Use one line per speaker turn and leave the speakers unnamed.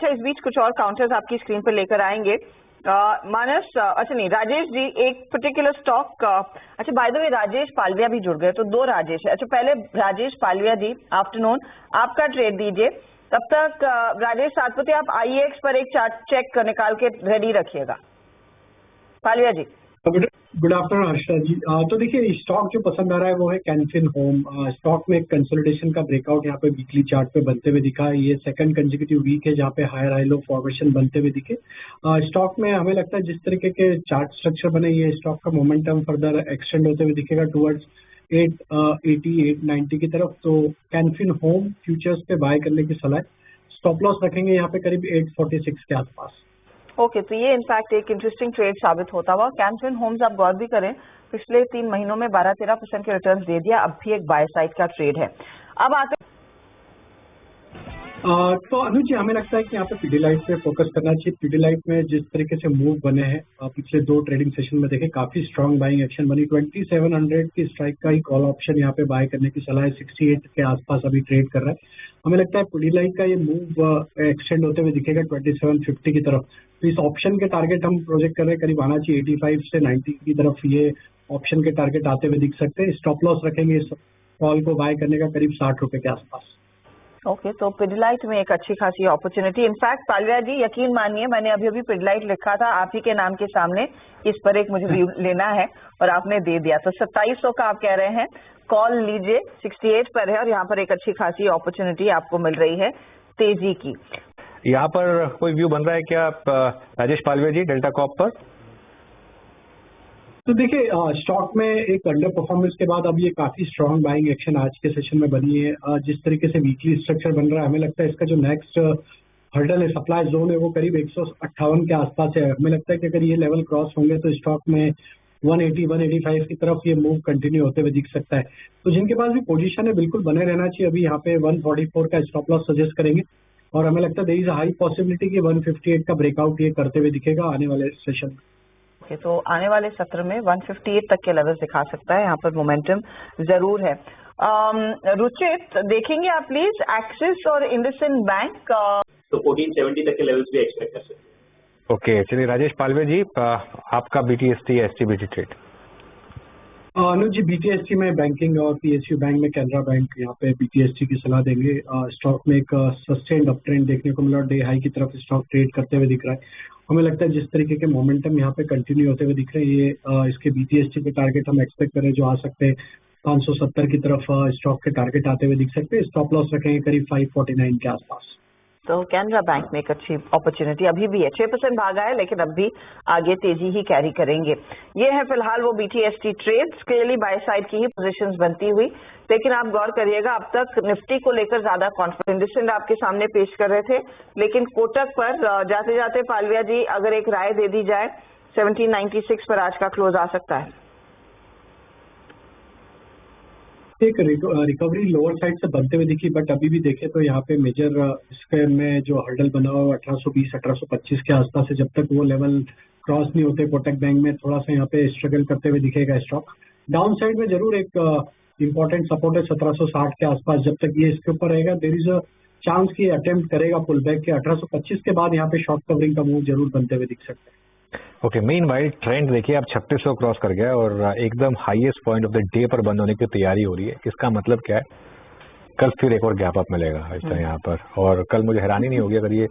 अच्छा, इस बीच कुछ और काउंटर्स आपकी स्क्रीन पर लेकर आएंगे। मानस, अच्छा नहीं, राजेश जी, एक पर्टिकुलर स्टॉक, अच्छा by the way Rajesh Palvia भी जुड़ गए, तो 2 राजेश है। अच्छा, पहले राजेश पालविया जी, आफ्टरनून, आपका ट्रेड दीजिए। तब तक राजेश सातपति, आप IEX पर एक चार्ट चेक निकाल के रेडी रखिएगा। पालविया जी।
गुड आफ्टरनून हर्षा जी। तो देखिए, स्टॉक जो पसंद आ रहा है वो है कैन फिन होम। स्टॉक में एक कंसोलिडेशन का ब्रेकआउट यहाँ पे वीकली चार्ट पे बनते हुए दिखा है। ये सेकंड कंसेक्यूटिव वीक है जहाँ पे हायर हाई लो फॉर्मेशन बनते हुए दिखे। स्टॉक में हमें लगता है जिस तरीके के चार्ट स्ट्रक्चर बने, ये स्टॉक का मोमेंटम फर्दर एक्सटेंड होते हुए दिखेगा टुवर्ड्स 880 890 की तरफ। तो कैन फिन होम फ्यूचर्स पे बाय करने की सलाह। स्टॉप लॉस रखेंगे यहाँ पे करीब 846 के आसपास।
ओके, तो ये इनफैक्ट एक इंटरेस्टिंग ट्रेड साबित होता हुआ। कैन फिन होम्स आप गौर भी करें, पिछले 3 महीनों में 12-13% के रिटर्न्स दे दिया, अब भी एक बाय साइड का ट्रेड है। अब आते
तो अनुज जी, हमें लगता है कि यहाँ पे पीडीलाइट पे फोकस करना चाहिए। पीडीलाइट में जिस तरीके से मूव बने हैं पिछले 2 ट्रेडिंग सेशन में देखें, काफी स्ट्रांग बाइंग एक्शन बनी। 2700 की स्ट्राइक का ही कॉल ऑप्शन यहाँ पे बाय करने की सलाह है। 68 के आसपास अभी ट्रेड कर रहा है। हमें लगता है पीडीलाइट का ये मूव एक्सटेंड होते हुए दिखेगा 2750 की तरफ। तो इस ऑप्शन के टारगेट हम प्रोजेक्ट कर रहे हैं करीब आना चाहिए 85 से 90 की तरफ। ये ऑप्शन के टारगेट आते हुए दिख सकते हैं। स्टॉप लॉस रखेंगे इस कॉल को बाय करने का करीब 60 रुपए के आसपास।
ओके, तो पिडलाइट में एक अच्छी खासी अपॉर्चुनिटी। इनफैक्ट पालविया जी, यकीन मानिए, मैंने अभी अभी पिडलाइट लिखा था आप ही के नाम के सामने, इस पर एक मुझे व्यू लेना है और आपने दे दिया। तो 2700 का आप कह रहे हैं, कॉल लीजिए, 68 पर है और यहाँ पर एक अच्छी खासी अपॉर्चुनिटी आपको मिल रही है तेजी की।
यहाँ पर कोई व्यू बन रहा है क्या राजेश पालविया जी डेल्टा कॉप पर?
तो देखिए, स्टॉक में एक अंडर परफॉर्मेंस के बाद अब ये काफी स्ट्रांग बाइंग एक्शन आज के सेशन में बनी है। जिस तरीके से वीकली स्ट्रक्चर बन रहा है, हमें लगता है इसका जो नेक्स्ट हर्डल है, सप्लाई जोन है, वो करीब 158 के आसपास है। हमें लगता है कि अगर ये लेवल क्रॉस होंगे तो स्टॉक में 180 185 की तरफ ये मूव कंटिन्यू होते हुए दिख सकता है। तो जिनके पास भी पोजीशन है, बिल्कुल बने रहना चाहिए। अभी यहाँ पे 144 का स्टॉप लॉस सजेस्ट करेंगे और हमें लगता है there is a high possibility कि 158 का ब्रेकआउट ये करते हुए दिखेगा आने वाले सेशन में।
ओके, तो आने वाले सत्र में 158 तक के लेवल्स दिखा सकता है, यहाँ पर मोमेंटम जरूर है। रुचित, देखेंगे आप प्लीज एक्सिस और इंडसइंड बैंक
तो 1470 तक के लेवल्स भी एक्सपेक्ट कर सकते हैं।
ओके, चलिए राजेश पालवे जी, आपका BTST STBT ट्रेड।
अनुज जी, BTST में बैंकिंग और PSU बैंक में कैनरा बैंक यहाँ पे BTST की सलाह देंगे। स्टॉक में एक सस्टेन्ड अप ट्रेंड देखने को मिला, डे हाई की तरफ स्टॉक ट्रेड करते हुए दिख रहा है। हमें लगता है जिस तरीके के मोमेंटम यहाँ पे कंटिन्यू होते हुए दिख रहे हैं, ये इसके BTST के टारगेट हम एक्सपेक्ट करें जो आ सकते हैं 570 की तरफ स्टॉक के टारगेट आते हुए दिख सकते हैं। स्टॉप लॉस रखेंगे करीब 549 के आसपास।
तो कैनरा बैंक में एक अच्छी अपॉर्चुनिटी अभी भी है, 6% भागा है, लेकिन अब भी आगे तेजी ही कैरी करेंगे। ये है फिलहाल वो BTST trades, clearly buy side की ही पोजीशंस बनती हुई। लेकिन आप गौर करिएगा, अब तक निफ्टी को लेकर ज्यादा कॉन्फिडेंस इंडसइंड आपके सामने पेश कर रहे थे, लेकिन कोटक पर जाते जाते पालविया जी अगर एक राय दे दी जाए, 1796 पर आज का क्लोज आ सकता है।
एक रिकवरी लोअर साइड से बनते हुए दिखी, बट अभी भी देखें तो यहाँ पे मेजर इसके में जो हर्डल बना हुआ 1820 1825 के आसपास है। जब तक वो लेवल क्रॉस नहीं होते, कोटक बैंक में थोड़ा सा यहाँ पे स्ट्रगल करते हुए दिखेगा स्टॉक। डाउन साइड में जरूर एक इंपॉर्टेंट सपोर्ट है 1760 के आसपास। जब तक ये इसके ऊपर रहेगा, देयर इज अ चांस कि अटेम्प्ट करेगा पुल बैक के। 1825 के बाद यहाँ पे शॉर्ट कवरिंग का मूव जरूर बनते हुए दिख सकता है।
ओके, मीनवाइल ट्रेंड देखिए अब 3600 क्रॉस कर गया और एकदम highest point of the day पर बंद होने की तैयारी हो रही है। इसका मतलब क्या है? कल फिर एक और गैप अप मिलेगा ऐसा यहाँ पर, और कल मुझे हैरानी नहीं होगी अगर ये